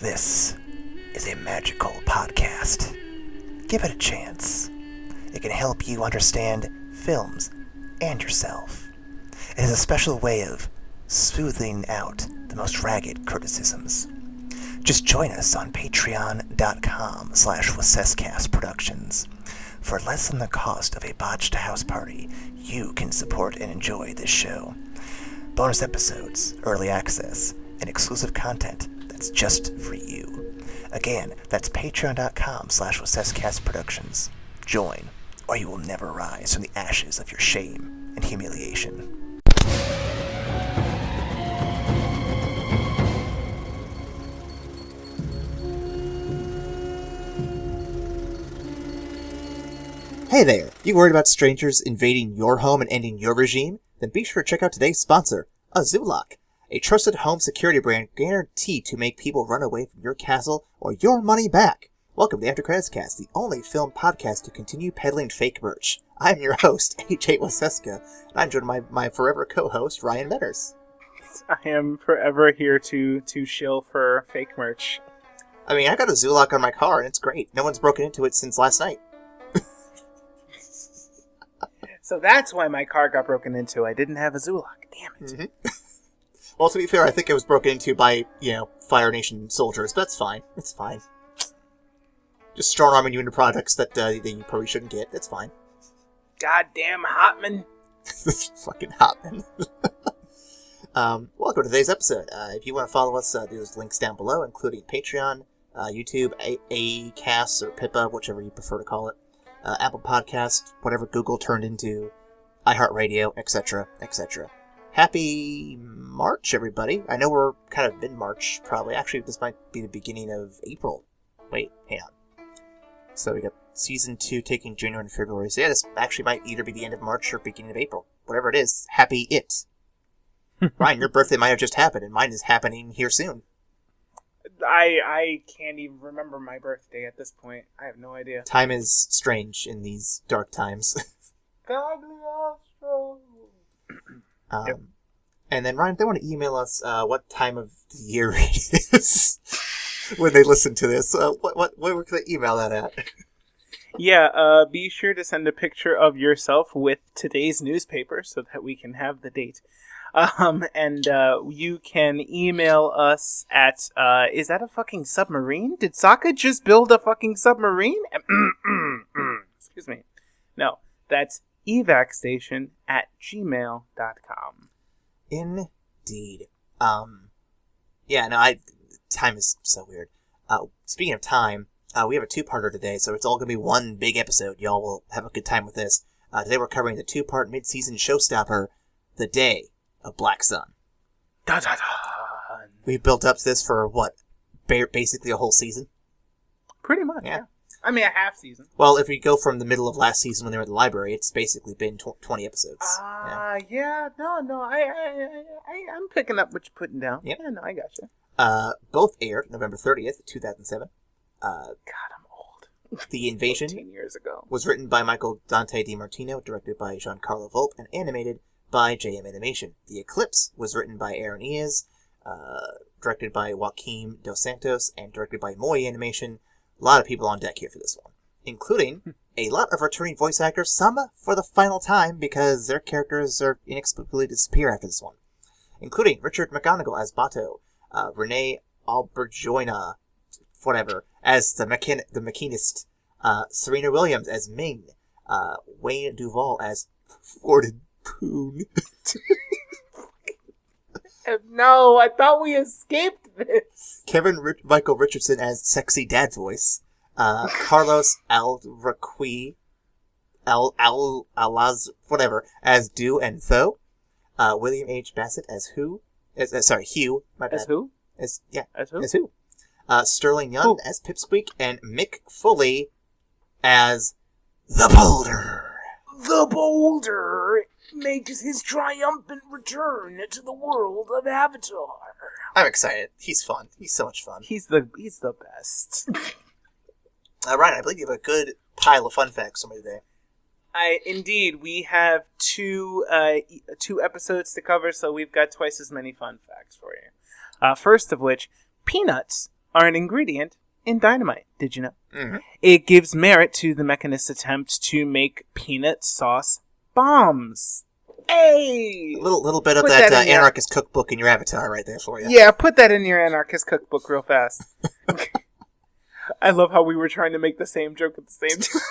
This is a magical podcast. Give it a chance. It can help you understand films and yourself. It is a special way of smoothing out the most ragged criticisms. Just join us on patreon.com/WassessCast Productions. For less than the cost of a botched house party, you can support and enjoy this show. Bonus episodes, early access, and exclusive content that's just for you. Again, that's patreon.com/WassessCast Productions. Join, or you will never rise from the ashes of your shame and humiliation. Hey there! You worried about strangers invading your home and ending your regime? Then be sure to check out today's sponsor, Azulok, a trusted home security brand guaranteed to make people run away from your castle or your money back. Welcome to After Credits Cast, the only film podcast to continue peddling fake merch. I'm your host, AJ Waseska, and I'm joined by my forever co-host, Ryan Metters. I am forever here to shill for fake merch. I mean, I got a Zulok on my car, and it's great. No one's broken into it since last night. So that's why my car got broken into. I didn't have a Zulok. Damn it. Mm-hmm. Well, to be fair, I think it was broken into by, Fire Nation soldiers, but that's fine. It's fine. Just strong-arming you into products that you probably shouldn't get. It's fine. Goddamn Hotman. Fucking Hotman. Welcome to today's episode. If you want to follow us, there's links down below, including Patreon, YouTube, Acast, or Pippa, whichever you prefer to call it. Apple Podcast, whatever Google turned into, iHeartRadio, etc., etc. Happy March, everybody. I know we're kind of mid-March, probably. Actually, this might be the beginning of April. Wait, hang on. So we got Season 2 taking January and February. So yeah, this actually might either be the end of March or beginning of April. Whatever it is, happy it. Ryan, your birthday might have just happened, and mine is happening here soon. I can't even remember my birthday at this point. I have no idea. Time is strange in these dark times. Yep. And then, Ryan, if they want to email us what time of the year it is when they listen to this, where can they email that at? Yeah, be sure to send a picture of yourself with today's newspaper so that we can have the date. And you can email us at, is that a fucking submarine? Did Sokka just build a fucking submarine? Excuse me. No, that's evacstation@gmail.com. Indeed. Time is so weird. Speaking of time, we have a two-parter today, so it's all going to be one big episode. Y'all will have a good time with this. Today we're covering the two-part mid-season showstopper, The Day of Black Sun. Da da da. We built up to this for what? Basically a whole season? Pretty much, yeah. I mean, a half season. Well, if we go from the middle of last season when they were at the library, it's basically been 20 episodes. Yeah. No, I'm picking up what you're putting down. Yep. Yeah, no, I gotcha. Both aired November 30th, 2007. God, I'm old. The Invasion 14 years ago. Was written by Michael Dante DiMartino, directed by Giancarlo Volpe, and animated by JM Animation. The Eclipse was written by Aaron Eas, directed by Joaquim Dos Santos, and directed by Moy Animation. A lot of people on deck here for this one, including a lot of returning voice actors, some for the final time because their characters are inexplicably disappear after this one, including Richard McGonigal as Bato, Renee Auberjoina, whatever, as the machinist, Serena Williams as Ming, Wayne Duvall as Forded Poon. No, I thought we escaped this. Michael Richardson as Sexy Dad Voice, Carlos Alaz, whatever, as Do and Tho, William H. Bassett as Hugh, my bad. As who? As who? Sterling Young as Pipsqueak, and Mick Foley as the Boulder. The Boulder makes his triumphant return to the world of Avatar. I'm excited. He's fun. He's so much fun. He's the best. Ryan, I believe you have a good pile of fun facts for me today. Indeed, we have two episodes to cover, so we've got twice as many fun facts for you. First of which, peanuts are an ingredient in dynamite. Did you know? Mm-hmm. It gives merit to the Mechanist's attempt to make peanut sauce bombs. Hey! A little bit of Put that, that in your- anarchist cookbook in your avatar right there for you. Yeah, put that in your anarchist cookbook real fast. I love how we were trying to make the same joke at the same time.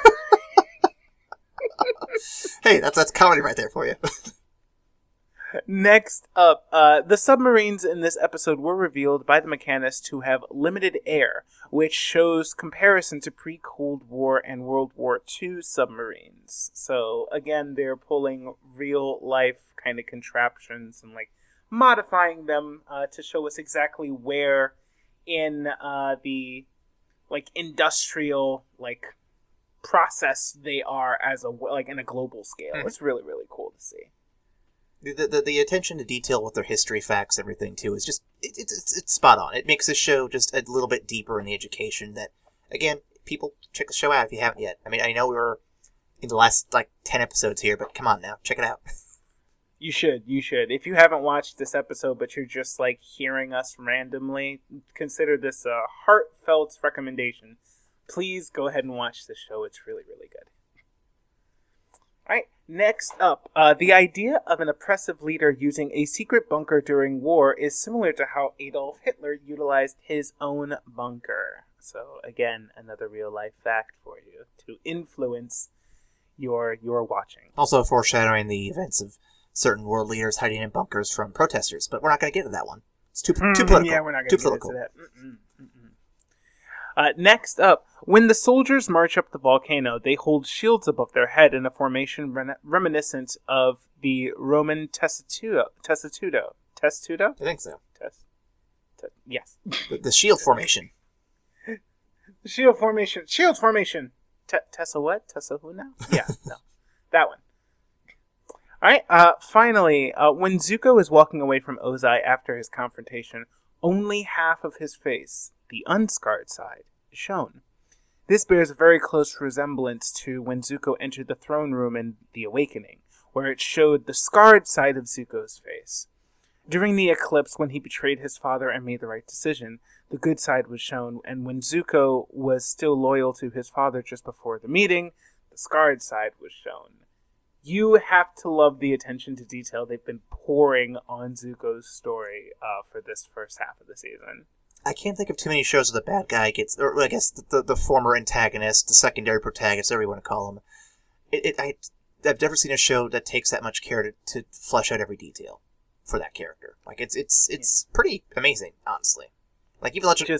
Hey, that's comedy right there for you. Next up, the submarines in this episode were revealed by the Mechanist to have limited air, which shows comparison to pre-Cold War and World War II submarines. So, again, they're pulling real-life kind of contraptions and, modifying them to show us exactly where in the, industrial, process they are as in a global scale. Mm-hmm. It's really, really cool to see. The attention to detail with their history facts, everything too, is just it's spot on. It makes the show just a little bit deeper in the education that, again, people check the show out if you haven't yet. I mean, I know we were in the last 10 episodes here, but come on now, check it out. You should. If you haven't watched this episode, but you're just hearing us randomly, consider this a heartfelt recommendation. Please go ahead and watch this show. It's really, really good. Alright, next up, the idea of an oppressive leader using a secret bunker during war is similar to how Adolf Hitler utilized his own bunker. So, again, another real-life fact for you to influence your watching. Also foreshadowing the events of certain world leaders hiding in bunkers from protesters, but we're not going to get into that one. It's too political. Yeah, we're not going to get political. into that. Next up, when the soldiers march up the volcano, they hold shields above their head in a formation reminiscent of the Roman testudo. Testudo? I think so. Yes. The shield formation. The shield formation. Shield formation. Tessa what? Tessa who now? Yeah, no. That one. Alright, finally, when Zuko is walking away from Ozai after his confrontation, only half of his face, the unscarred side, is shown. This bears a very close resemblance to when Zuko entered the throne room in The Awakening, where it showed the scarred side of Zuko's face. During the eclipse, when he betrayed his father and made the right decision, the good side was shown, and when Zuko was still loyal to his father just before the meeting, the scarred side was shown. You have to love the attention to detail they've been pouring on Zuko's story for this first half of the season. I can't think of too many shows where the bad guy gets, or I guess the former antagonist, the secondary protagonist, whatever you want to call him. I've never seen a show that takes that much care to flesh out every detail for that character. It's pretty amazing, honestly. Even Legend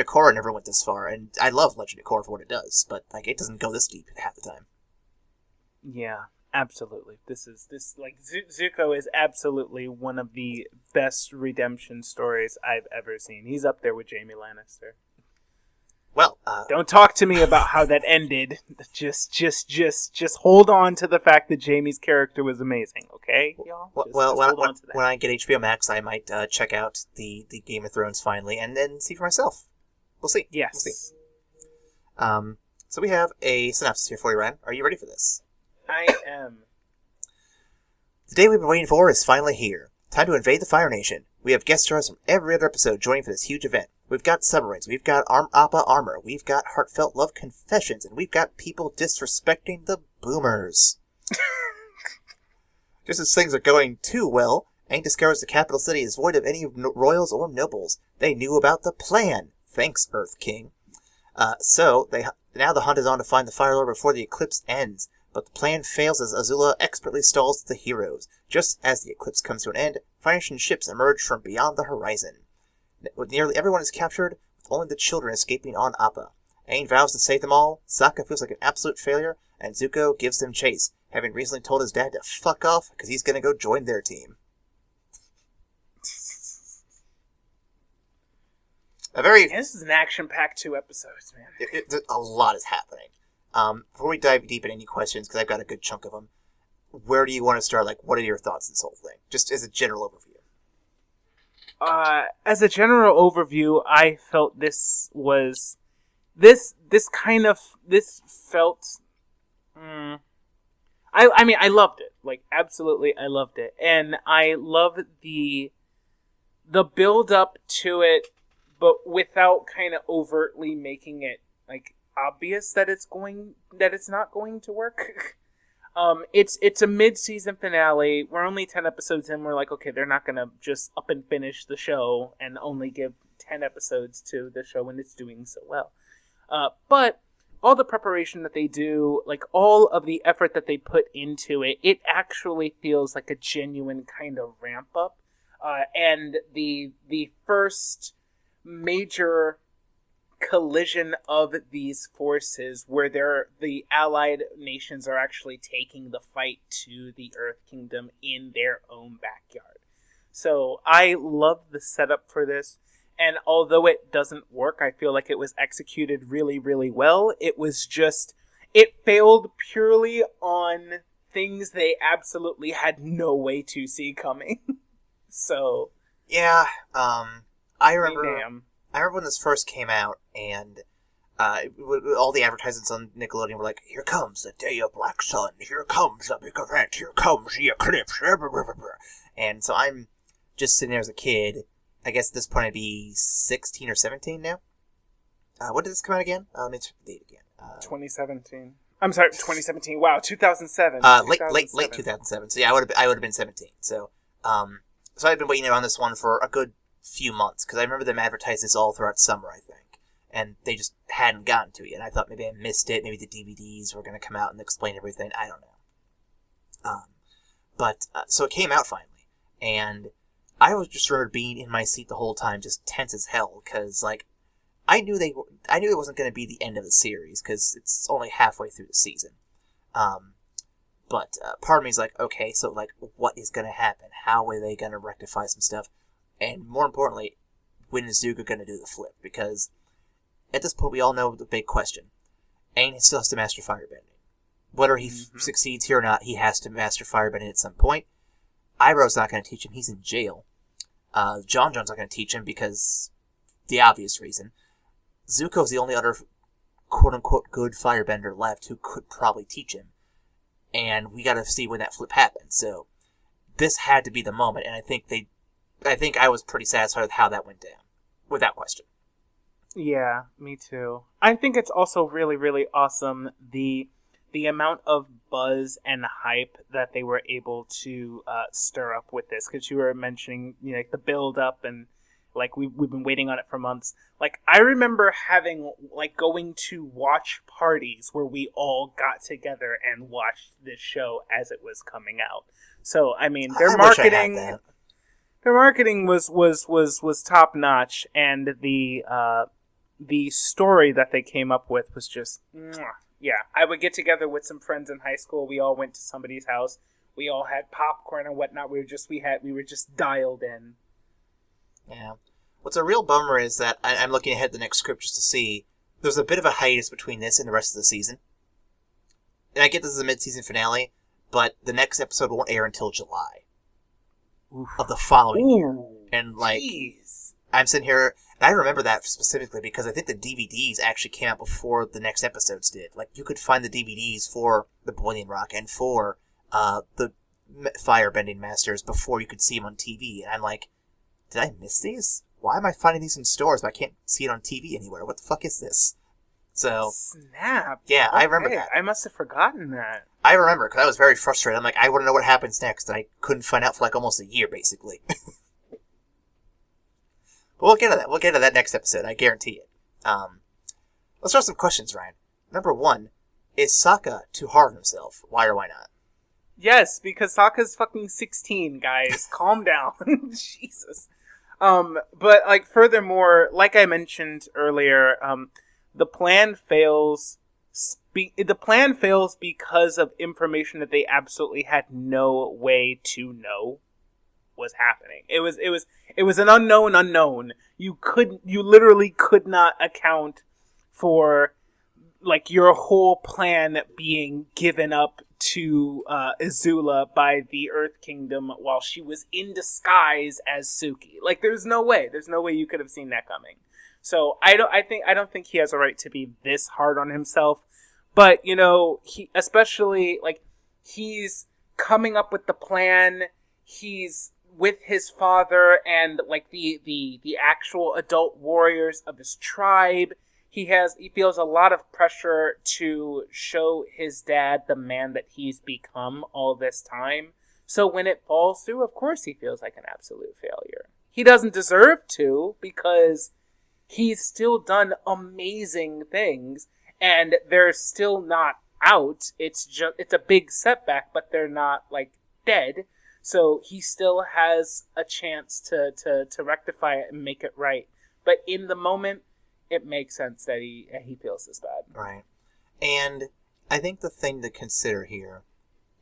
of Korra never went this far, and I love Legend of Korra for what it does, but it doesn't go this deep half the time. Yeah. Absolutely. Zuko is absolutely one of the best redemption stories I've ever seen. He's up there with Jaime Lannister. Well, don't talk to me about how that ended. Just hold on to the fact that Jaime's character was amazing, okay, y'all? When I get HBO Max, I might check out the Game of Thrones finally, and then see for myself. We'll see. Yes. We'll see. So we have a synopsis here for you, Ryan. Are you ready for this? I am. The day we've been waiting for is finally here. Time to invade the Fire Nation. We have guest stars from every other episode joining for this huge event. We've got submarines, we've got Appa armor, we've got heartfelt love confessions, and we've got people disrespecting the boomers. Just as things are going too well, Aang discovers the capital city is void of any royals or nobles. They knew about the plan. Thanks, Earth King. Now the hunt is on to find the Fire Lord before the eclipse ends. But the plan fails as Azula expertly stalls the heroes. Just as the eclipse comes to an end, Fire-Nation ships emerge from beyond the horizon. With nearly everyone is captured, with only the children escaping on Appa. Aang vows to save them all, Sokka feels like an absolute failure, and Zuko gives them chase, having recently told his dad to fuck off because he's going to go join their team. This is an action-packed 2 episodes, man. A lot is happening. Before we dive deep into any questions, because I've got a good chunk of them, where do you want to start? What are your thoughts on this whole thing? Just as a general overview. As a general overview, I felt this was... This felt... I loved it. Absolutely, I loved it. And I love the build-up to it but without kind of overtly making it like obvious that it's not going to work. It's a mid-season finale. We're only 10 episodes in. We're like, okay, they're not gonna just up and finish the show and only give 10 episodes to the show when it's doing so well. But all the preparation that they do, like all of the effort that they put into it, it actually feels like a genuine kind of ramp up. And the first major collision of these forces where the allied nations are actually taking the fight to the Earth Kingdom in their own backyard. So I love the setup for this, and although it doesn't work, I feel like it was executed really, really well. It failed purely on things they absolutely had no way to see coming. So yeah, I remember damn. I remember when this first came out, and all the advertisements on Nickelodeon were like, "Here comes the day of Black Sun. Here comes the big event. Here comes the eclipse." And so I'm just sitting there as a kid. I guess at this point I'd be 16 or 17 now. When did this come out again? Let me check the date again. 2017. I'm sorry, 2017. Wow, 2007. Late 2007. So yeah, I would have been 17. So I'd been waiting on this one for a good few months, because I remember them advertising this all throughout summer, I think, and they just hadn't gotten to it yet. I thought maybe I missed it. Maybe the DVDs were going to come out and explain everything. I don't know. So it came out finally, and I was just remember being in my seat the whole time, just tense as hell, because like I knew it wasn't going to be the end of the series, because it's only halfway through the season. But part of me is like, okay, so like, what is going to happen? How are they going to rectify some stuff? And more importantly, when is Zuko going to do the flip? Because at this point, we all know the big question. Aang still has to master firebending. Whether he succeeds here or not, he has to master firebending at some point. Iroh's not going to teach him. He's in jail. John's not going to teach him because the obvious reason. Zuko's the only other quote-unquote good firebender left who could probably teach him. And we got to see when that flip happens. So this had to be the moment, and I think I was pretty satisfied with how that went down, without question. Yeah, me too. I think it's also really, really awesome the amount of buzz and hype that they were able to stir up with this, because you were mentioning, you know, like the build up, and like we've been waiting on it for months. Like I remember going to watch parties where we all got together and watched this show as it was coming out. So I mean, their marketing was top notch, and the story that they came up with was just mwah. Yeah. I would get together with some friends in high school. We all went to somebody's house. We all had popcorn and whatnot. We were just dialed in. Yeah. What's a real bummer is that I'm looking ahead to the next script just to see there's a bit of a hiatus between this and the rest of the season. And I get this is a mid-season finale, but the next episode won't air until July. Oof. Of the following year. And like, geez. I'm sitting here, and I remember that specifically because I think the DVDs actually came out before the next episodes did. Like, you could find the DVDs for the Boiling Rock and for the Firebending Masters before you could see them on TV. And I'm like, did I miss these? Why am I finding these in stores but I can't see it on TV anywhere? What the fuck is this? So, snap. Yeah, okay. I remember that. I must have forgotten that. I remember, because I was very frustrated. I'm like, I want to know what happens next, and I couldn't find out for like almost a year, basically. But we'll get to that. We'll get to that next episode, I guarantee it. Let's start some questions, Ryan. Number 1, is Sokka too hard on himself? Why or why not? Yes, because Sokka's fucking 16, guys. Calm down. Jesus. But, like, furthermore, like I mentioned earlier, the plan fails. The plan fails because of information that they absolutely had no way to know was happening. It was an unknown. You literally could not account for like your whole plan being given up to Azula by the Earth Kingdom while she was in disguise as Suki. Like there's no way you could have seen that coming. So I don't think he has a right to be this hard on himself. But you know, he's coming up with the plan. He's with his father and like the actual adult warriors of his tribe. He feels a lot of pressure to show his dad the man that he's become all this time. So when it falls through, of course he feels like an absolute failure. He doesn't deserve to, because he's still done amazing things and they're still not out. It's a big setback, but they're not like dead. So he still has a chance to rectify it and make it right. But in the moment, it makes sense that he feels this bad. Right. And I think the thing to consider here,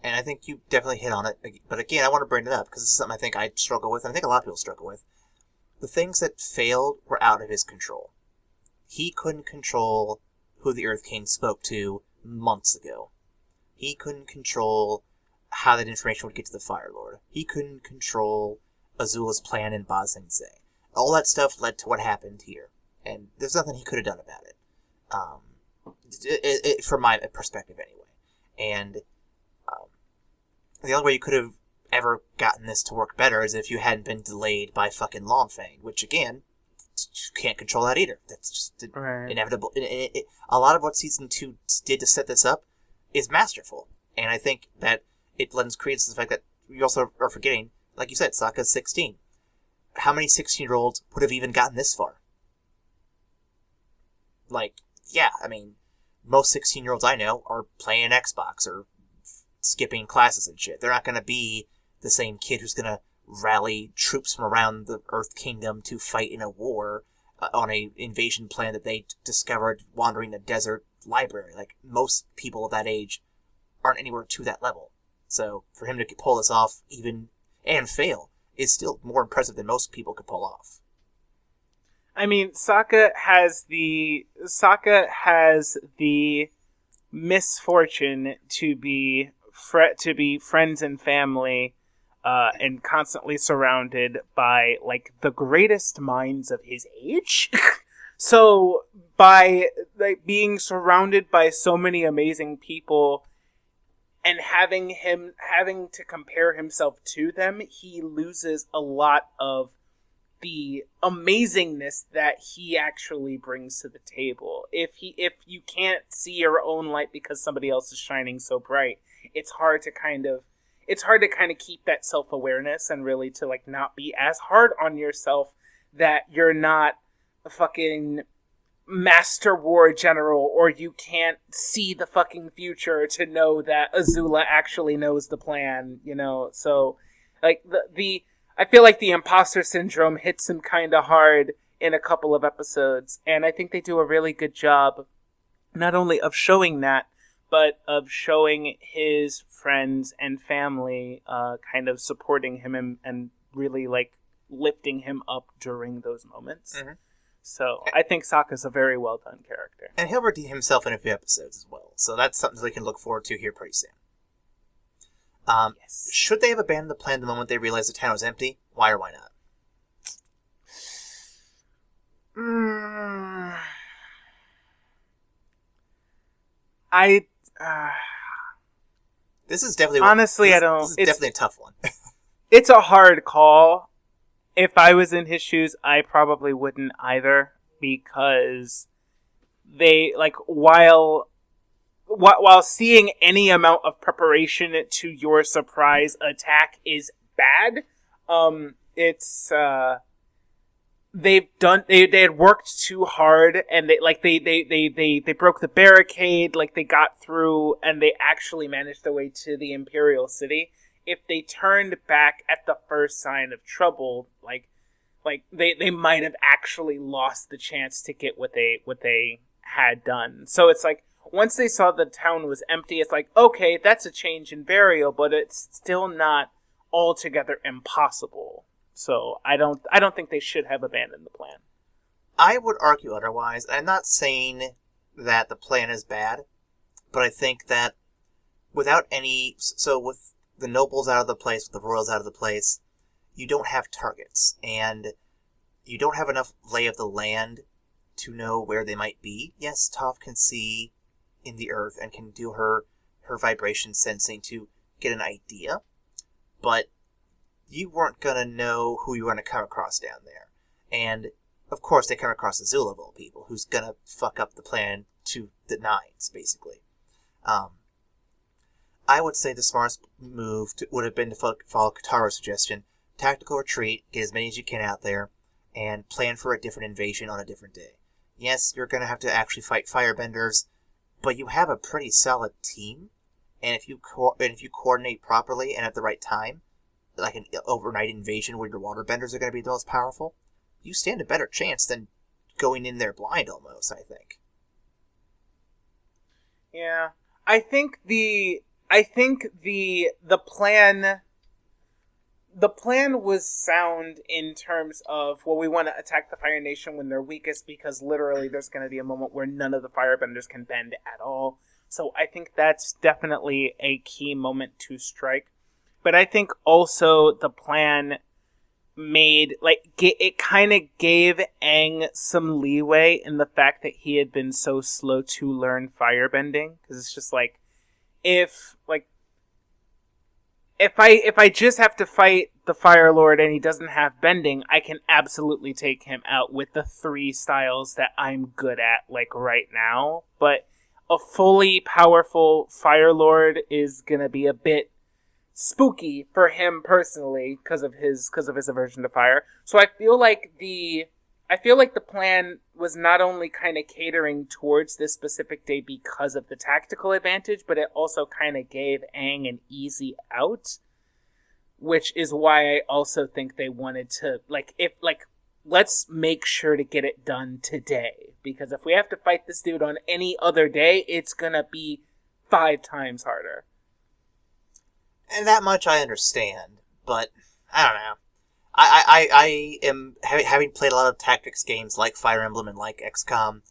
and I think you definitely hit on it, but again, I want to bring it up because this is something I think I struggle with, and I think a lot of people struggle with. The things that failed were out of his control. He couldn't control who the Earth King spoke to months ago. He couldn't control how that information would get to the Fire Lord. He couldn't control Azula's plan in Ba Sing Se. All that stuff led to what happened here. And there's nothing he could have done about it. From my perspective, anyway. And the only way you could have ever gotten this to work better is if you hadn't been delayed by fucking Longfang, which, again, you can't control that either. That's just inevitable. A lot of what Season 2 did to set this up is masterful. And I think that it lends credence to the fact that you also are forgetting, like you said, Sokka's 16. How many 16-year-olds would have even gotten this far? Like, yeah, I mean, most 16-year-olds I know are playing Xbox or skipping classes and shit. They're not going to be the same kid who's going to rally troops from around the Earth Kingdom to fight in a war on a invasion plan that they discovered wandering a desert library. Like, most people of that age aren't anywhere to that level. So, for him to pull this off, even, and fail, is still more impressive than most people could pull off. I mean, Sokka has the misfortune to be friends and family, and constantly surrounded by like the greatest minds of his age. So by like being surrounded by so many amazing people and having to compare himself to them, he loses a lot of the amazingness that he actually brings to the table. If you can't see your own light because somebody else is shining so bright, it's hard to kind of keep that self-awareness and really to like not be as hard on yourself that you're not a fucking master war general, or you can't see the fucking future to know that Azula actually knows the plan, you know? So like I feel like the imposter syndrome hits him kind of hard in a couple of episodes, and I think they do a really good job not only of showing that, but of showing his friends and family kind of supporting him and really like lifting him up during those moments. Mm-hmm. So I think Sokka's a very well done character. And he'll redeem himself in a few episodes as well. So that's something we can look forward to here pretty soon. Yes. Should they have abandoned the plan the moment they realized the town was empty? Why or why not? This is definitely honestly, I don't. This is definitely a tough one. It's a hard call. If I was in his shoes, I probably wouldn't either, because they like while seeing any amount of preparation to your surprise attack is bad, it's they had worked too hard, and they broke the barricade, like they got through, and they actually managed their way to the Imperial City. If they turned back at the first sign of trouble, like they might have actually lost the chance to get what they had done. So it's like, once they saw the town was empty, it's like, okay, that's a change in burial, but it's still not altogether impossible. So I don't think they should have abandoned the plan. I would argue otherwise. I'm not saying that the plan is bad, but I think that with the nobles out of the place, with the royals out of the place, you don't have targets, and you don't have enough lay of the land to know where they might be. Yes, Toph can see in the earth and can do her vibration sensing to get an idea, but you weren't going to know who you were going to come across down there. And, of course, they come across Azula of all people, who's going to fuck up the plan to the nines, basically. I would say the smartest move would have been to follow Kataro's suggestion. Tactical retreat, get as many as you can out there, and plan for a different invasion on a different day. Yes, you're going to have to actually fight firebenders, but you have a pretty solid team, and if you coordinate properly and at the right time, like an overnight invasion where your waterbenders are going to be the most powerful, you stand a better chance than going in there blind almost, I think. Yeah. I think the plan was sound in terms of, well, we want to attack the Fire Nation when they're weakest because literally there's going to be a moment where none of the firebenders can bend at all. So I think that's definitely a key moment to strike. But I think also the plan made, like, it kind of gave Aang some leeway in the fact that he had been so slow to learn firebending. Because it's just like, if I just have to fight the Fire Lord and he doesn't have bending, I can absolutely take him out with the 3 styles that I'm good at, like, right now. But a fully powerful Fire Lord is gonna be a bit spooky for him personally because of his aversion to fire. So I feel like the plan was not only kind of catering towards this specific day because of the tactical advantage, but it also kind of gave Aang an easy out, which is why I also think they wanted to, let's make sure to get it done today, because if we have to fight this dude on any other day, it's gonna be 5 times harder. And that much I understand, but I don't know. I am, having played a lot of tactics games like Fire Emblem and like XCOM,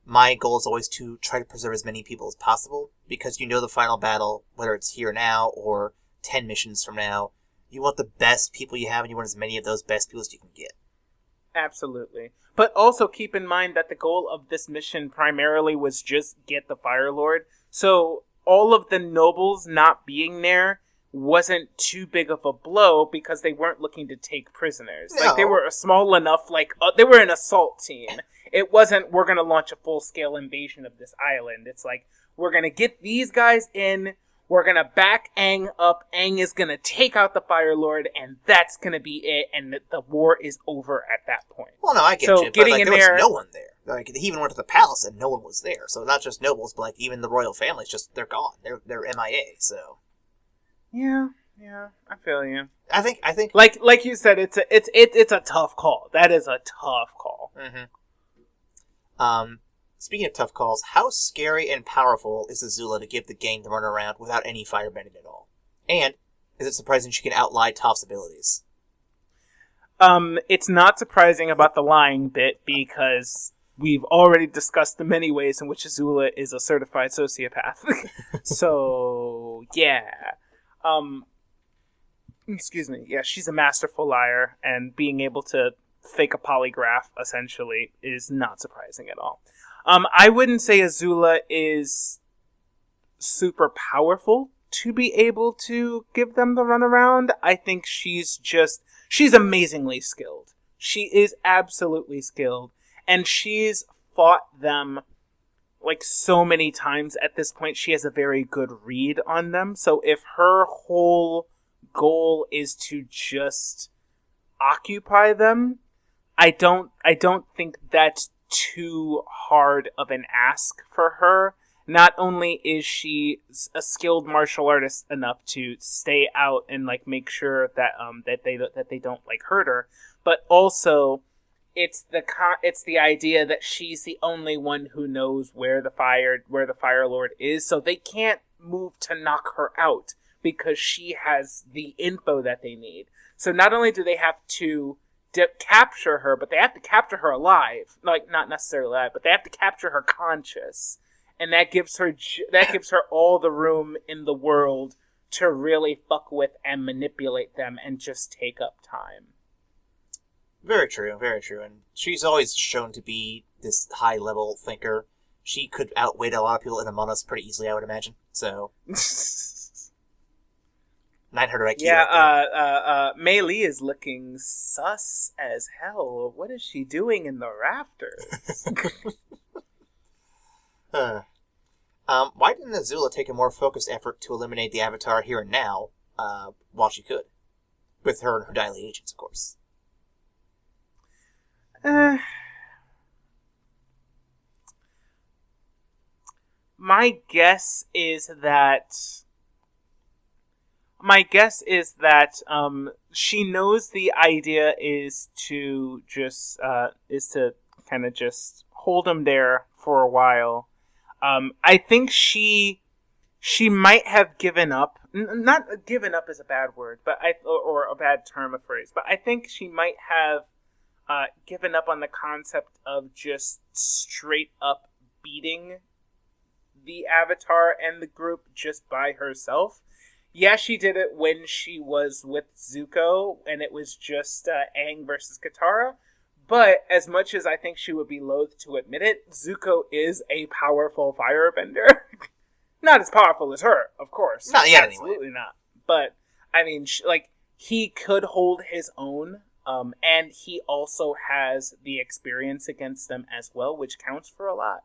my goal is always to try to preserve as many people as possible, because you know the final battle, whether it's here now or 10 missions from now, you want the best people you have, and you want as many of those best people as you can get. Absolutely. But also keep in mind that the goal of this mission primarily was just get the Fire Lord, so all of the nobles not being there wasn't too big of a blow because they weren't looking to take prisoners. No. Like, they were a small enough, they were an assault team. It wasn't, we're going to launch a full-scale invasion of this island. It's like, we're going to get these guys in, we're going to back Aang up, Aang is going to take out the Fire Lord, and that's going to be it, and the war is over at that point. Well, no, I get so you, getting but in there there, was no one there. Like, he even went to the palace and no one was there. So not just nobles, but like even the royal families, just they're gone. They're MIA. So yeah, I feel you. I think like you said, it's a tough call. That is a tough call. Mm-hmm. Speaking of tough calls, how scary and powerful is Azula to give the gang to run around without any firebending at all? And is it surprising she can outlie Toph's abilities? It's not surprising about the lying bit because we've already discussed the many ways in which Azula is a certified sociopath. So, yeah. Excuse me. Yeah, she's a masterful liar, and being able to fake a polygraph, essentially, is not surprising at all. I wouldn't say Azula is super powerful to be able to give them the runaround. I think she's amazingly skilled. She is absolutely skilled. And she's fought them like so many times at this point. She has a very good read on them. So if her whole goal is to just occupy them, I don't think that's too hard of an ask for her. Not only is she a skilled martial artist enough to stay out and like make sure that that they don't like hurt her, but also it's the idea that she's the only one who knows where the Fire Lord is, so they can't move to knock her out because she has the info that they need. So not only do they have to capture her, but they have to capture her alive. Like, not necessarily alive, but they have to capture her conscious. And that gives her all the room in the world to really fuck with and manipulate them and just take up time. Very true, very true. And she's always shown to be this high-level thinker. She could outwit a lot of people in Among Us pretty easily, I would imagine. So, 900 IQ. Yeah, Mei Li is looking sus as hell. What is she doing in the rafters? Why didn't Azula take a more focused effort to eliminate the Avatar here and now, while she could? With her and her Daily agents, of course. My guess is that she knows the idea is to just kind of just hold him there for a while. I think she might have given up. Not given up is a bad word, but or a bad term of phrase. But I think she might have given up on the concept of just straight up beating the Avatar and the group just by herself. Yeah, she did it when she was with Zuko, and it was just Aang versus Katara. But as much as I think she would be loath to admit it, Zuko is a powerful firebender. Not as powerful as her, of course. Not yet, Absolutely anyway. not. But, I mean, he could hold his own, and he also has the experience against them as well, which counts for a lot.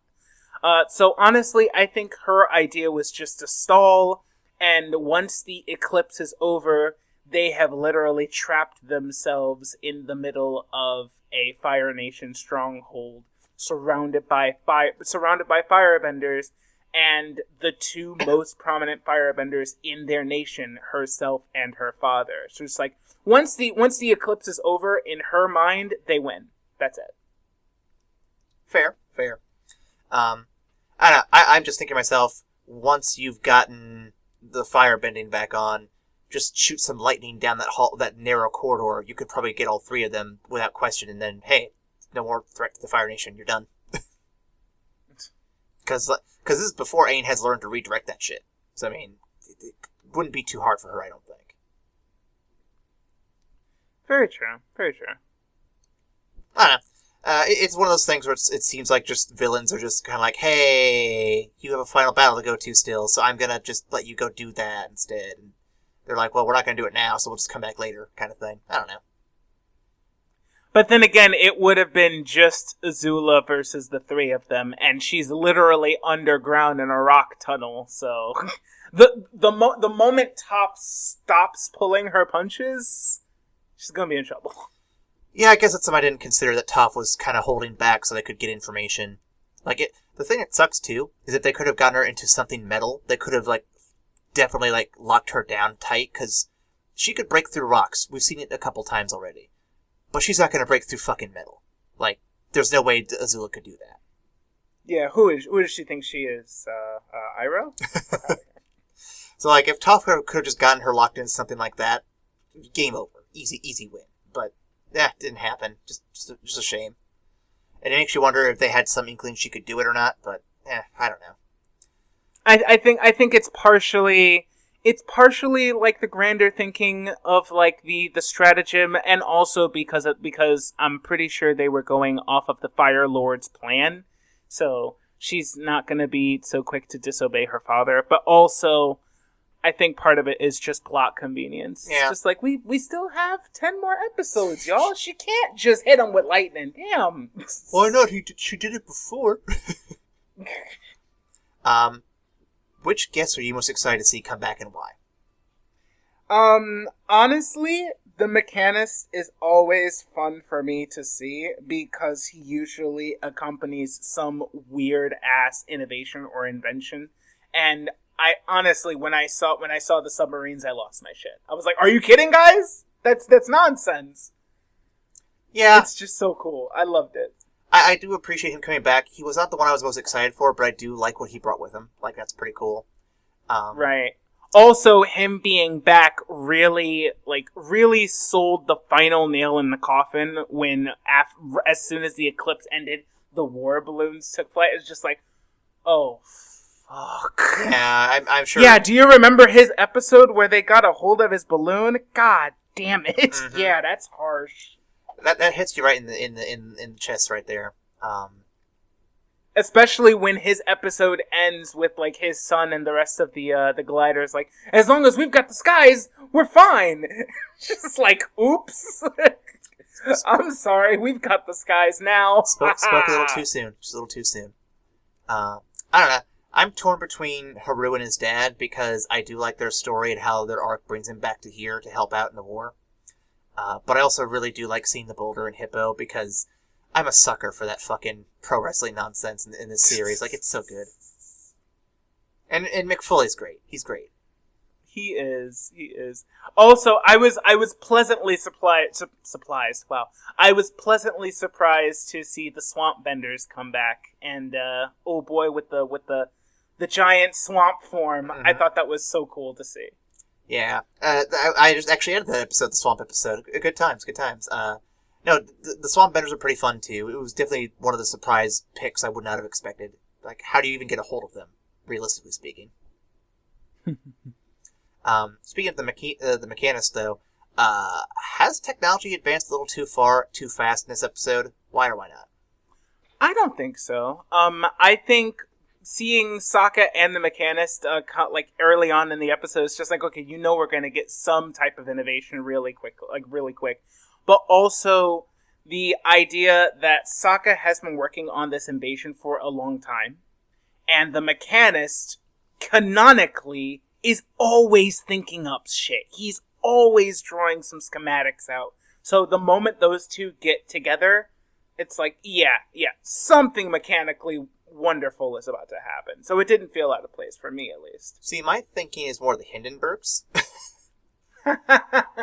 So, honestly, I think her idea was just to stall, and once the eclipse is over, they have literally trapped themselves in the middle of a Fire Nation stronghold, surrounded by firebenders, and the two most prominent firebenders in their nation, herself and her father. So it's like once the eclipse is over, in her mind, they win. That's it. Fair. I don't know. I'm just thinking to myself, once you've gotten the firebending back on, just shoot some lightning down that narrow corridor. You could probably get all three of them without question, and then, hey, no more threat to the Fire Nation. You're done. Because this is before Aang has learned to redirect that shit. So, I mean, it wouldn't be too hard for her, I don't think. Very true. I don't know. It's one of those things where it seems like just villains are just kind of like, hey, you have a final battle to go to still, so I'm going to just let you go do that instead. And they're like, well, we're not going to do it now, so we'll just come back later, kind of thing. I don't know. But then again, it would have been just Azula versus the three of them, and she's literally underground in a rock tunnel, so... the moment Toph stops pulling her punches, she's gonna be in trouble. Yeah, I guess that's something I didn't consider, that Toph was kind of holding back so they could get information. The thing that sucks, too, is that they could have gotten her into something metal. They could have, definitely, locked her down tight, because she could break through rocks. We've seen it a couple times already. But she's not going to break through fucking metal. There's no way Azula could do that. Yeah, who does she think she is? Iroh? So, if Toph could have just gotten her locked into something like that, game over. Easy win. But, it didn't happen. Just a shame. And it makes you wonder if they had some inkling she could do it or not, but, I don't know. I think it's partially the grander thinking of the stratagem, and also because I'm pretty sure they were going off of the Fire Lord's plan, so she's not going to be so quick to disobey her father. But also, I think part of it is just plot convenience. Yeah. It's just we still have 10 more episodes, y'all. She can't just hit him with lightning. Damn. Why not? She did it before. Which guest are you most excited to see come back, and why? Honestly, the Mechanist is always fun for me to see because he usually accompanies some weird ass innovation or invention. And I honestly, when I saw the Submarines, I lost my shit. I was like, "Are you kidding, guys? That's nonsense." Yeah, it's just so cool. I loved it. I do appreciate him coming back. He was not the one I was most excited for, but I do like what he brought with him. That's pretty cool. Right. Also, him being back really sold the final nail in the coffin when, as soon as the eclipse ended, the war balloons took flight. It's just like, oh, fuck. Yeah, I'm sure. Yeah, do you remember his episode where they got a hold of his balloon? God damn it. Mm-hmm. Yeah, that's harsh. That hits you right in the chest right there. Especially when his episode ends with like his son and the rest of the gliders like, as long as we've got the skies, we're fine. Just like, oops. I'm sorry, we've got the skies now. Spoke a little too soon. Just a little too soon. I don't know. I'm torn between Haru and his dad because I do like their story and how their arc brings him back to here to help out in the war. But I also really do like seeing the Boulder and Hippo because I'm a sucker for that fucking pro wrestling nonsense in this series. Like, it's so good. And Mick Foley's great. He's great. He is. Also, I was pleasantly surprised. Wow, I was pleasantly surprised to see the Swamp Benders come back, and oh boy, with the giant swamp form, mm-hmm. I thought that was so cool to see. Yeah, I just actually ended that episode, the Swamp episode. Good times. No, the Swamp Benders are pretty fun, too. It was definitely one of the surprise picks I would not have expected. Like, how do you even get a hold of them, realistically speaking? Speaking of the Mechanist, though, has technology advanced a little too fast in this episode? Why or why not? I don't think so. I think seeing Sokka and the Mechanist like early on in the episode is just like, okay, we're going to get some type of innovation really quick. But also the idea that Sokka has been working on this invasion for a long time, and the Mechanist, canonically, is always thinking up shit. He's always drawing some schematics out. So the moment those two get together, it's like, yeah, something mechanically wonderful is about to happen. So it didn't feel out of place, for me at least. See, my thinking is more the Hindenburgs.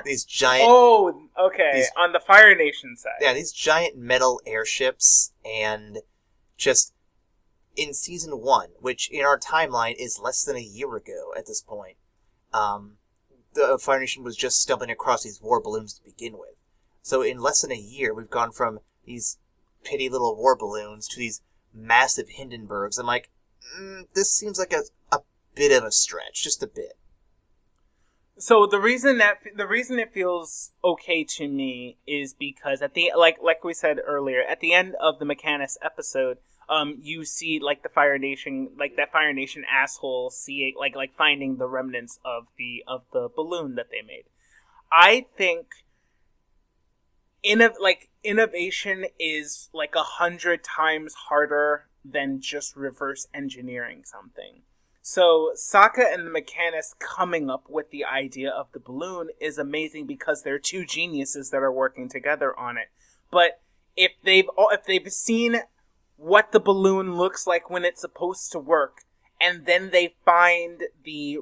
These giant... Oh, okay. On the Fire Nation side. Yeah, these giant metal airships, and just in Season 1, which in our timeline is less than a year ago at this point, the Fire Nation was just stumbling across these war balloons to begin with. So in less than a year, we've gone from these petty little war balloons to these massive Hindenburgs. I'm like, this seems like a bit of a stretch, just a bit. So the reason it feels okay to me is because at the like we said earlier, at the end of the Mechanist episode, you see like the Fire Nation, like that Fire Nation asshole see like finding the remnants of the balloon that they made. I think innovation is like 100 times harder than just reverse engineering something. So Sokka and the Mechanist coming up with the idea of the balloon is amazing because they're two geniuses that are working together on it. But if they've seen what the balloon looks like when it's supposed to work, and then they find the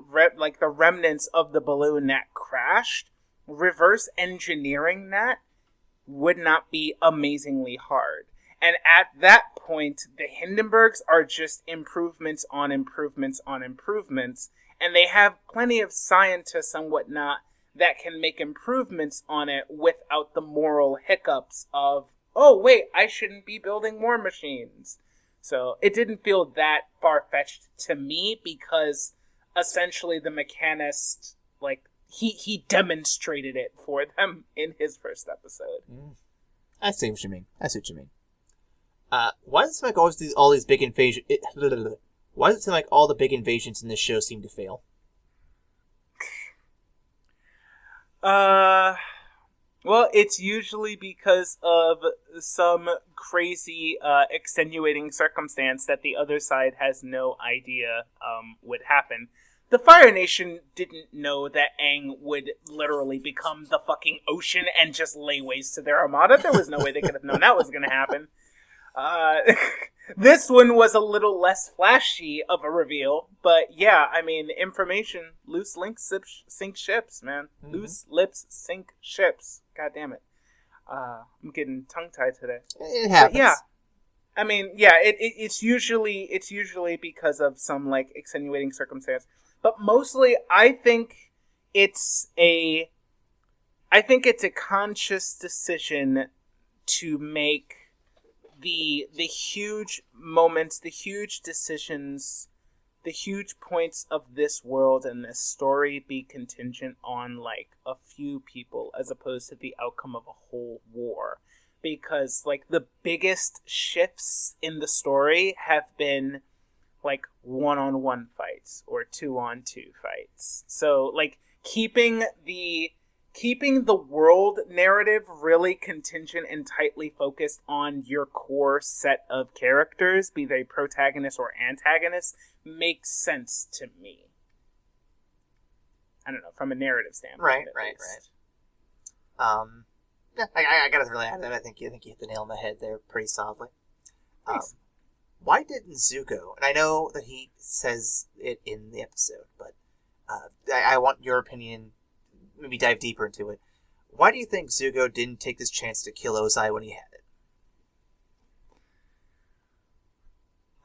remnants of the balloon that crashed, reverse engineering that would not be amazingly hard. And at that point, the Hindenburgs are just improvements on improvements on improvements, and they have plenty of scientists and whatnot that can make improvements on it without the moral hiccups of, oh wait, I shouldn't be building more machines. So it didn't feel that far-fetched to me because essentially the Mechanist, like, he demonstrated it for them in his first episode. I see what you mean. Why does it seem like all these big invasions... Why does it seem like all the big invasions in this show seem to fail? Well, it's usually because of some crazy, extenuating circumstance that the other side has no idea would happen. The Fire Nation didn't know that Aang would literally become the fucking ocean and just lay waste to their armada. There was no way they could have known that was going to happen. This one was a little less flashy of a reveal, but yeah, I mean, information, loose links sink ships, man. Mm-hmm. Loose lips sink ships. God damn it. I'm getting tongue-tied today. It happens. But yeah. I mean, yeah, it's usually because of some, like, extenuating circumstance. But mostly, I think it's a conscious decision to make the huge moments, the huge decisions, the huge points of this world and this story be contingent on, like, a few people as opposed to the outcome of a whole war. because, like, the biggest shifts in the story have been, like, 1-on-1 fights or 2-on-2 fights. So, like, keeping the world narrative really contingent and tightly focused on your core set of characters, be they protagonists or antagonists, makes sense to me. I don't know, from a narrative standpoint. Right. Yeah, I gotta really add that. I think you hit the nail on the head there pretty solidly. Why didn't Zuko? And I know that he says it in the episode, but I want your opinion. Maybe dive deeper into it. Why do you think Zuko didn't take this chance to kill Ozai when he had it?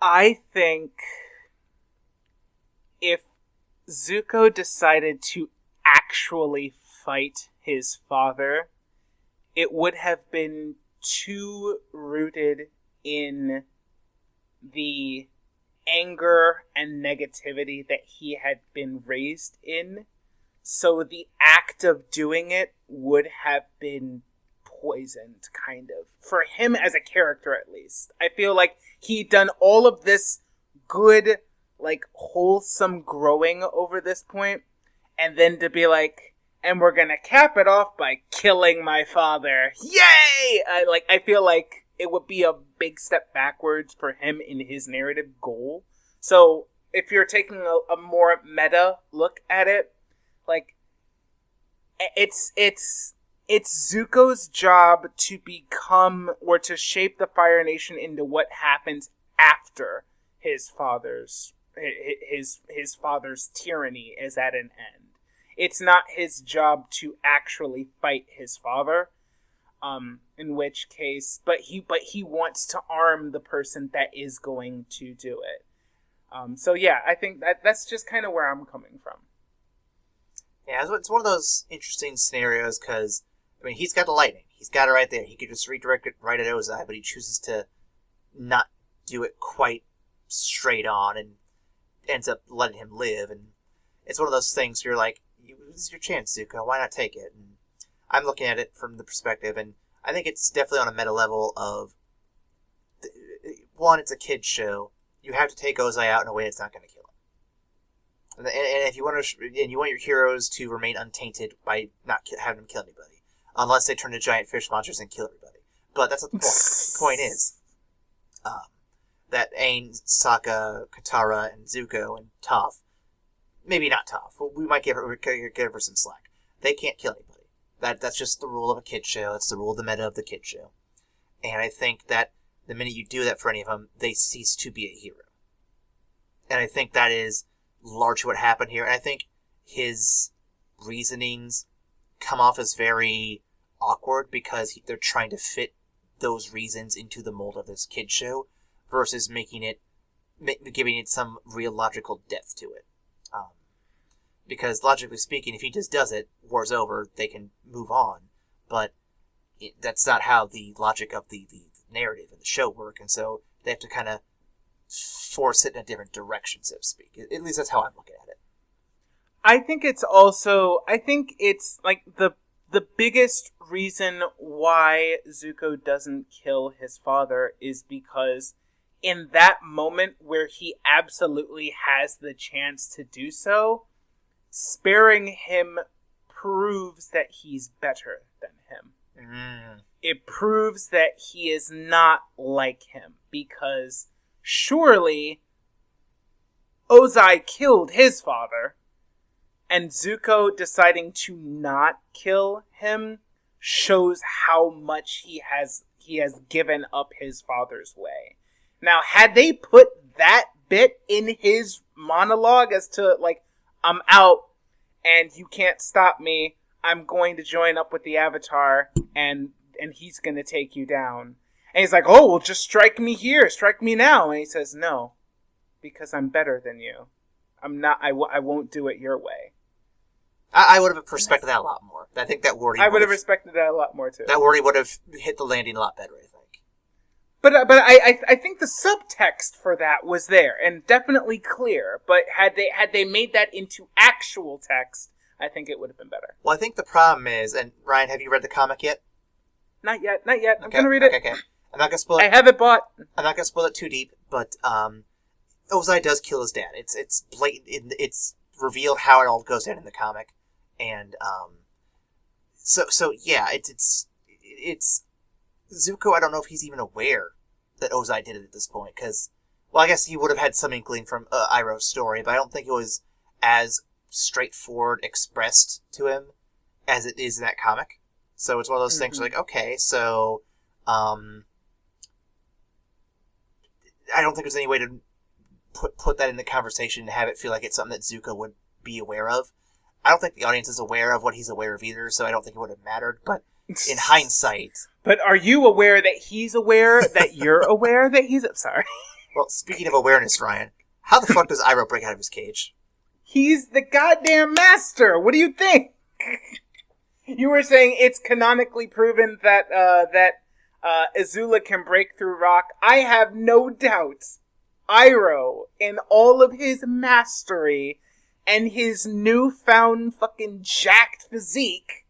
I think if Zuko decided to actually fight his father, it would have been too rooted in the anger and negativity that he had been raised in. So the act of doing it would have been poisoned, kind of. For him as a character, at least. I feel like he'd done all of this good, like, wholesome growing over this point, and then to be like, and we're gonna cap it off by killing my father. Yay! I feel like it would be a big step backwards for him in his narrative goal. So if you're taking a more meta look at it, like, it's Zuko's job to become, or to shape the Fire Nation into what happens after his father's tyranny is at an end. It's not his job to actually fight his father. In which case, but he wants to arm the person that is going to do it. So yeah, I think that's just kind of where I'm coming from. Yeah, it's one of those interesting scenarios because, I mean, he's got the lightning. He's got it right there. He could just redirect it right at Ozai, but he chooses to not do it quite straight on and ends up letting him live. And it's one of those things where you're like, this is your chance, Zuko. Why not take it? And I'm looking at it from the perspective, and I think it's definitely on a meta level of, one, it's a kid's show. You have to take Ozai out in a way that's not going to kill him. And if you want your heroes to remain untainted by not having them kill anybody, unless they turn into giant fish monsters and kill everybody. But that's not the point. The point is that Aang, Sokka, Katara, and Zuko, and Toph, maybe not Toph, we might give her some slack. They can't kill anybody. That's just the rule of a kid show. That's the rule of the meta of the kid show. And I think that the minute you do that for any of them, they cease to be a hero. And I think that is largely what happened here. And I think his reasonings come off as very awkward because they're trying to fit those reasons into the mold of this kid show versus giving it some real logical depth to it. Because logically speaking, if he just does it, war's over, they can move on. But that's not how the logic of the narrative and the show work, and so they have to kind of force it in a different direction, so to speak. At least that's how I'm looking at it. I think it's like the biggest reason why Zuko doesn't kill his father is because in that moment where he absolutely has the chance to do so, sparing him proves that he's better than him. It proves that he is not like him, because surely Ozai killed his father, and Zuko deciding to not kill him shows how much he has given up his father's way. Now, had they put that bit in his monologue as to, like, I'm out and you can't stop me, I'm going to join up with the Avatar and he's going to take you down. And he's like, oh, well, just strike me here. Strike me now. And he says, no, because I'm better than you. I won't do it your way. I would have respected that a lot more. I think that wording... I would have respected that a lot more, too. That wording would have hit the landing a lot better, I think. But I think the subtext for that was there, and definitely clear. But had they made that into actual text, I think it would have been better. Well, I think the problem is, and Ryan, have you read the comic yet? Not yet. I'm Okay, gonna read it. Okay. I'm not gonna spoil it. I have it bought. I'm not gonna spoil it too deep, but Ozai does kill his dad. It's blatant. It's revealed how it all goes down in the comic, and so yeah, it's Zuko. I don't know if he's even aware that Ozai did it at this point, because, well, I guess he would have had some inkling from Iroh's story, but I don't think it was as straightforward expressed to him as it is in that comic. So it's one of those things like, okay, so I don't think there's any way to put that in the conversation and have it feel like it's something that Zuko would be aware of. I don't think the audience is aware of what he's aware of either, so I don't think it would have mattered, but in hindsight... But are you aware that he's aware that you're aware that he's... Sorry. Well, speaking of awareness, Ryan, how the fuck does Iroh break out of his cage? He's the goddamn master! What do you think? You were saying it's canonically proven that Azula can break through rock. I have no doubt Iroh, in all of his mastery and his newfound fucking jacked physique,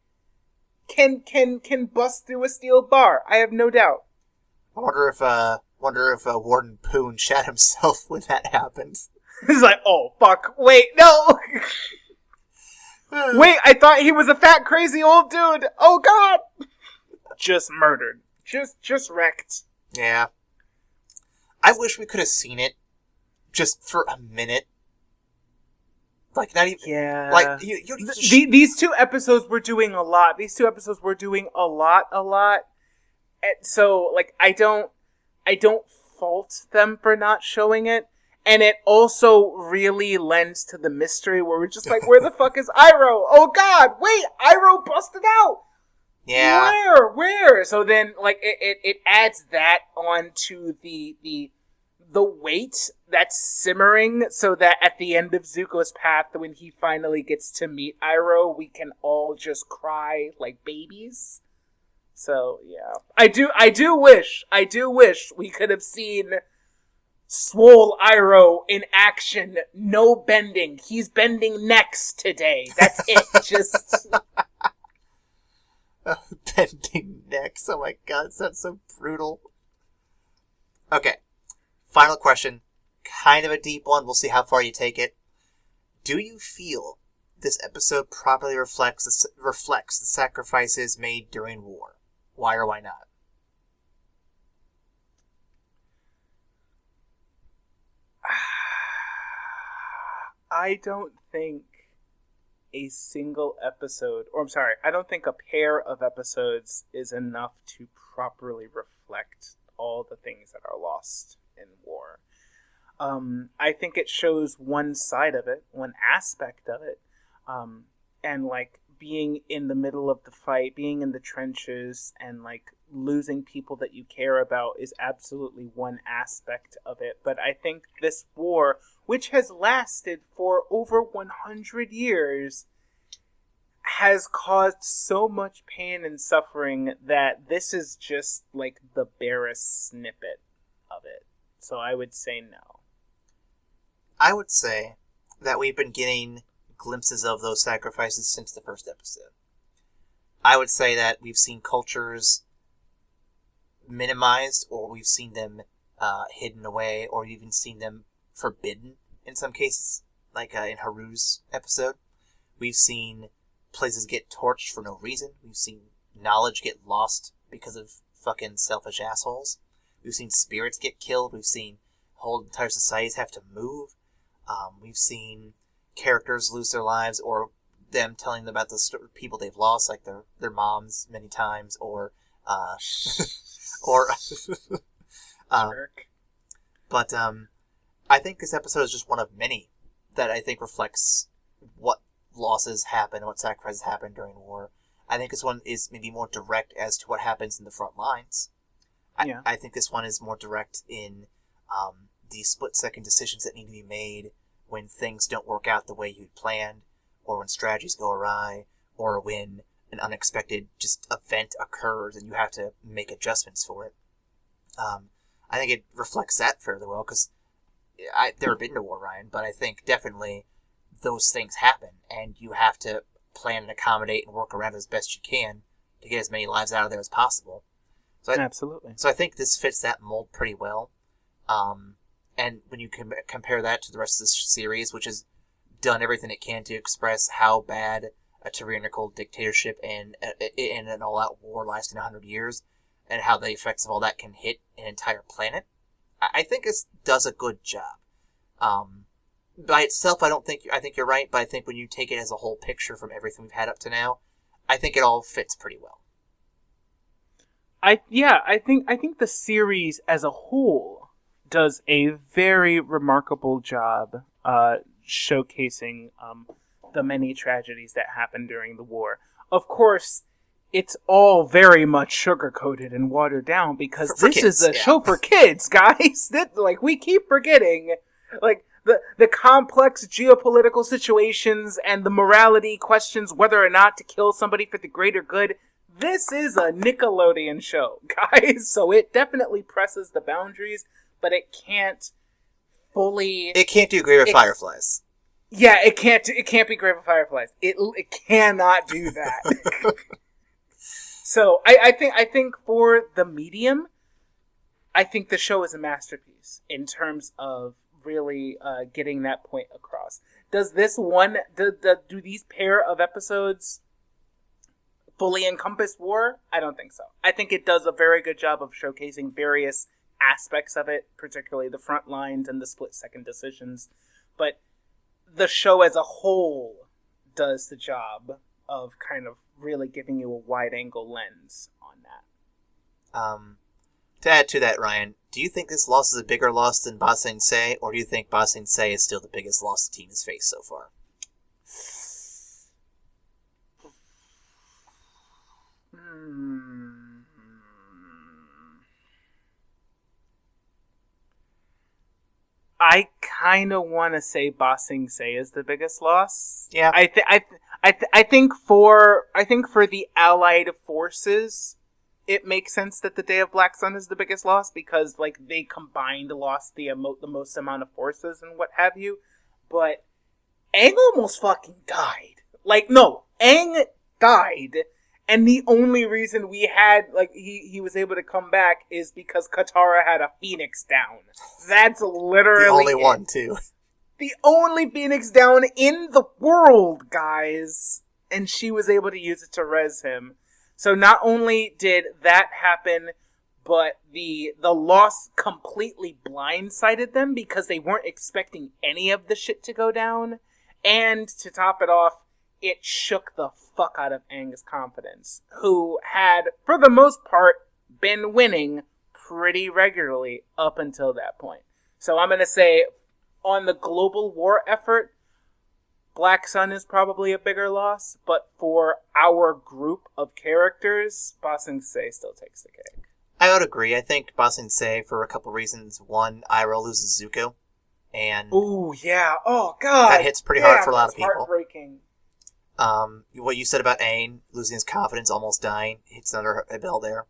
can bust through a steel bar. I have no doubt. I wonder if Warden Poon shat himself when that happens. He's like, oh fuck, wait, no! Wait, I thought he was a fat, crazy old dude. Oh god! Just murdered. Just wrecked. Yeah. I wish we could have seen it just for a minute. Like, not even... Yeah. Like, these two episodes were doing a lot. And so, like, I don't fault them for not showing it. And it also really lends to the mystery where we're just like, where the fuck is Iroh? Oh god, wait, Iroh busted out! Yeah. Where? So then, like, it adds that onto the weight that's simmering, so that at the end of Zuko's path, when he finally gets to meet Iroh, we can all just cry like babies. So, yeah. I do wish we could have seen Swole Iroh in action. No bending. He's bending necks today. That's it. Just... Bending necks. Oh my god, that's so brutal. Okay. Final question. Kind of a deep one. We'll see how far you take it. Do you feel this episode properly reflects the sacrifices made during war? Why or why not? I don't think a single episode, or I'm sorry, I don't think a pair of episodes is enough to properly reflect all the things that are lost in war. I think it shows one side of it, one aspect of it, and like being in the middle of the fight, being in the trenches, and like losing people that you care about is absolutely one aspect of it. But I think this war, which has lasted for over 100 years, has caused so much pain and suffering that this is just like the barest snippet of it. So I would say no. I would say that we've been getting glimpses of those sacrifices since the first episode. I would say that we've seen cultures minimized, or we've seen them hidden away, or we've even seen them forbidden in some cases, like in Haru's episode. We've seen places get torched for no reason. We've seen knowledge get lost because of fucking selfish assholes. We've seen spirits get killed. We've seen whole entire societies have to move. We've seen characters lose their lives, or them telling them about the people they've lost, like their moms many times, or but I think this episode is just one of many that I think reflects what losses happen, what sacrifices happen during war. I think this one is maybe more direct as to what happens in the front lines. I think this one is more direct in the split-second decisions that need to be made when things don't work out the way you'd planned, or when strategies go awry, or when an unexpected just event occurs and you have to make adjustments for it. I think it reflects that fairly well, because I've never been to war, Ryan, but I think definitely those things happen, and you have to plan and accommodate and work around as best you can to get as many lives out of there as possible. Absolutely. So I think this fits that mold pretty well. And when you compare that to the rest of this series, which has done everything it can to express how bad a tyrannical dictatorship and an all-out war lasting 100 years, and how the effects of all that can hit an entire planet, I think this does a good job. By itself, I think you're right, but I think when you take it as a whole picture from everything we've had up to now, I think it all fits pretty well. I think the series as a whole does a very remarkable job showcasing the many tragedies that happened during the war. Of course, it's all very much sugar-coated and watered down because this is a show for kids, guys. That, like, we keep forgetting, like, the complex geopolitical situations and the morality questions whether or not to kill somebody for the greater good. This is a Nickelodeon show, guys, so it definitely presses the boundaries, but it can't fully... It can't do Grave of Fireflies. Yeah, it can't be Grave of Fireflies. It cannot do that. So I think for the medium, I think the show is a masterpiece in terms of really getting that point across. Does this one do these pair of episodes fully encompass war? I don't think so. I think it does a very good job of showcasing various aspects of it, particularly the front lines and the split-second decisions. But the show as a whole does the job of kind of really giving you a wide-angle lens on that. To add to that, Ryan, do you think this loss is a bigger loss than Ba Sing Se, or do you think Ba Sing Se is still the biggest loss the team has faced so far? I kind of want to say Ba Sing Se is the biggest loss. Yeah, I think for the Allied forces, it makes sense that the Day of Black Sun is the biggest loss because, like, they combined lost the most amount of forces and what have you. But Aang almost fucking died. Like, no, Aang died. And the only reason we had, like, he was able to come back is because Katara had a Phoenix down. That's literally the only one, too. The only Phoenix down in the world, guys. And she was able to use it to res him. So not only did that happen, but the loss completely blindsided them because they weren't expecting any of the shit to go down. And to top it off, it shook the fuck out of Aang's confidence, who had, for the most part, been winning pretty regularly up until that point. So I'm going to say, on the global war effort, Black Sun is probably a bigger loss, but for our group of characters, Ba Sing Se still takes the cake. I would agree. I think Ba Sing Se, for a couple reasons. One, Iroh loses Zuko, and... Ooh, yeah. Oh, God. That hits pretty hard for a lot of people. Heartbreaking. What you said about Aang losing his confidence, almost dying, hits another bell there.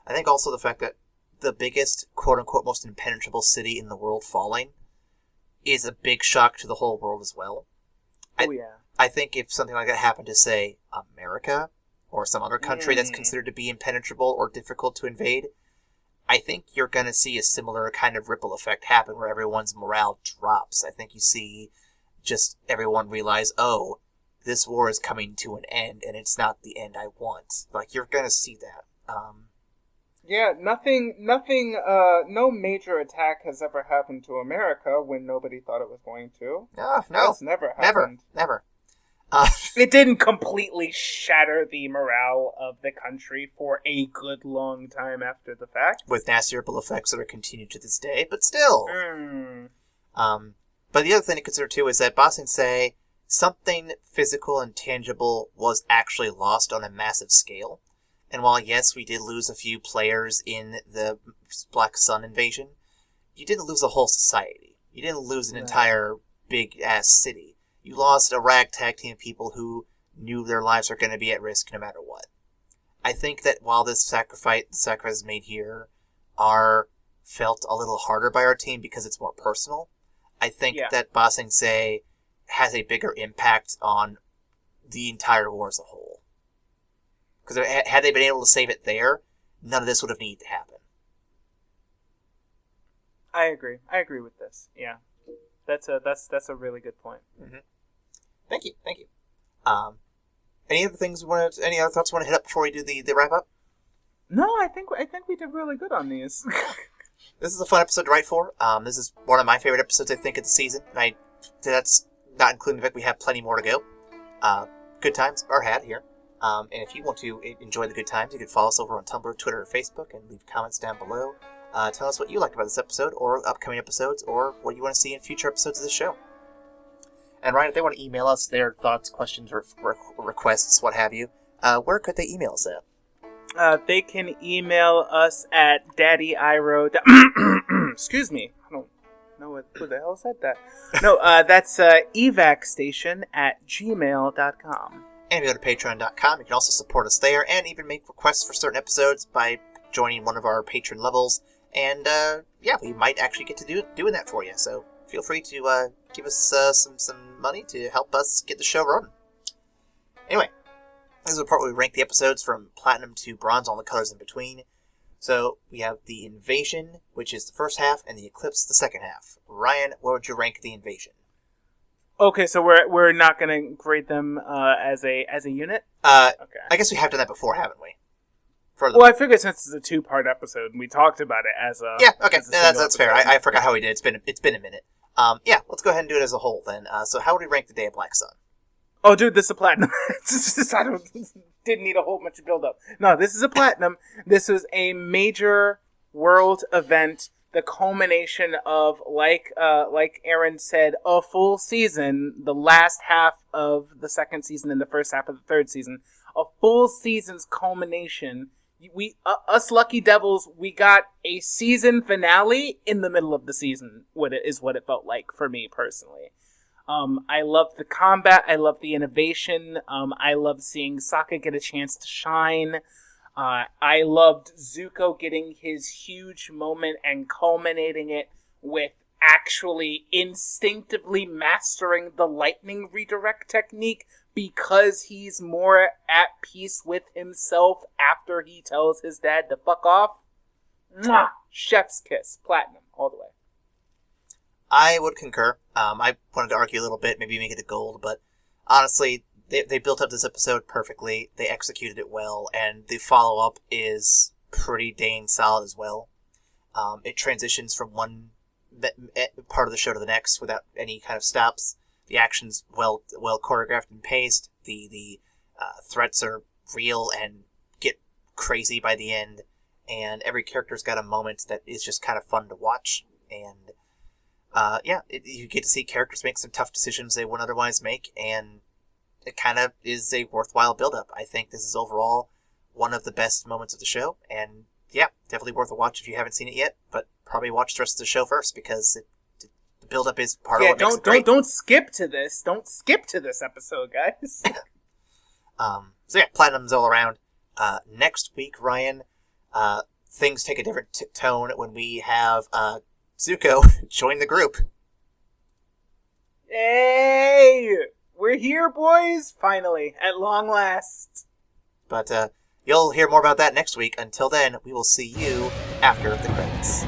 I think also the fact that the biggest, quote-unquote, most impenetrable city in the world falling is a big shock to the whole world as well. I think if something like that happened to, say, America, or some other country that's considered to be impenetrable or difficult to invade, I think you're going to see a similar kind of ripple effect happen where everyone's morale drops. I think you see just everyone realize, oh, this war is coming to an end, and it's not the end I want. Like, you're going to see that. Yeah, no major attack has ever happened to America when nobody thought it was going to. No. That's never happened. Never. It didn't completely shatter the morale of the country for a good long time after the fact. With nasty ripple effects that are continued to this day, but still. But the other thing to consider, too, is that Ba Sing Se, something physical and tangible was actually lost on a massive scale. And while, yes, we did lose a few players in the Black Sun invasion, you didn't lose a whole society. You didn't lose an entire big-ass city. You lost a ragtag team of people who knew their lives were going to be at risk no matter what. I think that while the sacrifices made here are felt a little harder by our team because it's more personal, I think that Ba Sing Se has a bigger impact on the entire war as a whole. Because had they been able to save it there, none of this would have needed to happen. I agree. I agree with this. Yeah, that's a really good point. Mm-hmm. Thank you. Any other things any other thoughts you want to hit up before we do the wrap up? No, I think we did really good on these. This is a fun episode to write for. This is one of my favorite episodes, I think, of the season. That's not including the fact we have plenty more to go. Good times are had here. And if you want to enjoy the good times, you can follow us over on Tumblr, Twitter, or Facebook, and leave comments down below. Tell us what you liked about this episode, or upcoming episodes, or what you want to see in future episodes of the show. And Ryan, if they want to email us their thoughts, questions, or requests, what have you, where could they email us at? They can email us at daddyiro. Excuse me. I don't know who the hell said that. No, that's evacstation at gmail.com. And if you go to patreon.com, you can also support us there, and even make requests for certain episodes by joining one of our patron levels. And, we might actually get to doing that for you. So feel free to give us some money to help us get the show running. Anyway, this is the part where we rank the episodes from platinum to bronze, all the colors in between. So we have the Invasion, which is the first half, and the Eclipse, the second half. Ryan, what would you rank the Invasion? Okay, so we're not going to grade them as a unit? Okay. Okay. I guess we have done that before, haven't we? Well, I figured since it's a two-part episode, and we talked about it as a... Yeah, okay, that's fair. I forgot how we did. It's been a minute. Let's go ahead and do it as a whole, then. So how would we rank the Day of Black Sun? Oh, dude, this is a platinum. Didn't need a whole bunch of build-up. No, this is a platinum. This was a major world event, the culmination of, like Aaron said, a full season, the last half of the second season and the first half of the third season. A full season's culmination. Us lucky devils, we got a season finale in the middle of the season. What it felt like for me personally. I loved the combat. I loved the innovation. I loved seeing Sokka get a chance to shine. I loved Zuko getting his huge moment and culminating it with actually instinctively mastering the lightning redirect technique because he's more at peace with himself after he tells his dad to fuck off. Mwah! Chef's kiss. Platinum. All the way. I would concur. I wanted to argue a little bit, maybe make it a gold, but honestly, they built up this episode perfectly. They executed it well, and the follow-up is pretty dang solid as well. It transitions from one part of the show to the next without any kind of stops. The action's well choreographed and paced. The threats are real and get crazy by the end, and every character's got a moment that is just kind of fun to watch. And you get to see characters make some tough decisions they wouldn't otherwise make, and it kind of is a worthwhile build-up. I think this is overall one of the best moments of the show, and definitely worth a watch if you haven't seen it yet, but probably watch the rest of the show first, because the build-up is part of what makes it great. Don't skip to this. Don't skip to this episode, guys. Platinums all around. Next week, Ryan, things take a different tone when we have Zuko join the group. Hey! We're here, boys! Finally, at long last. But you'll hear more about that next week. Until then, we will see you after the credits.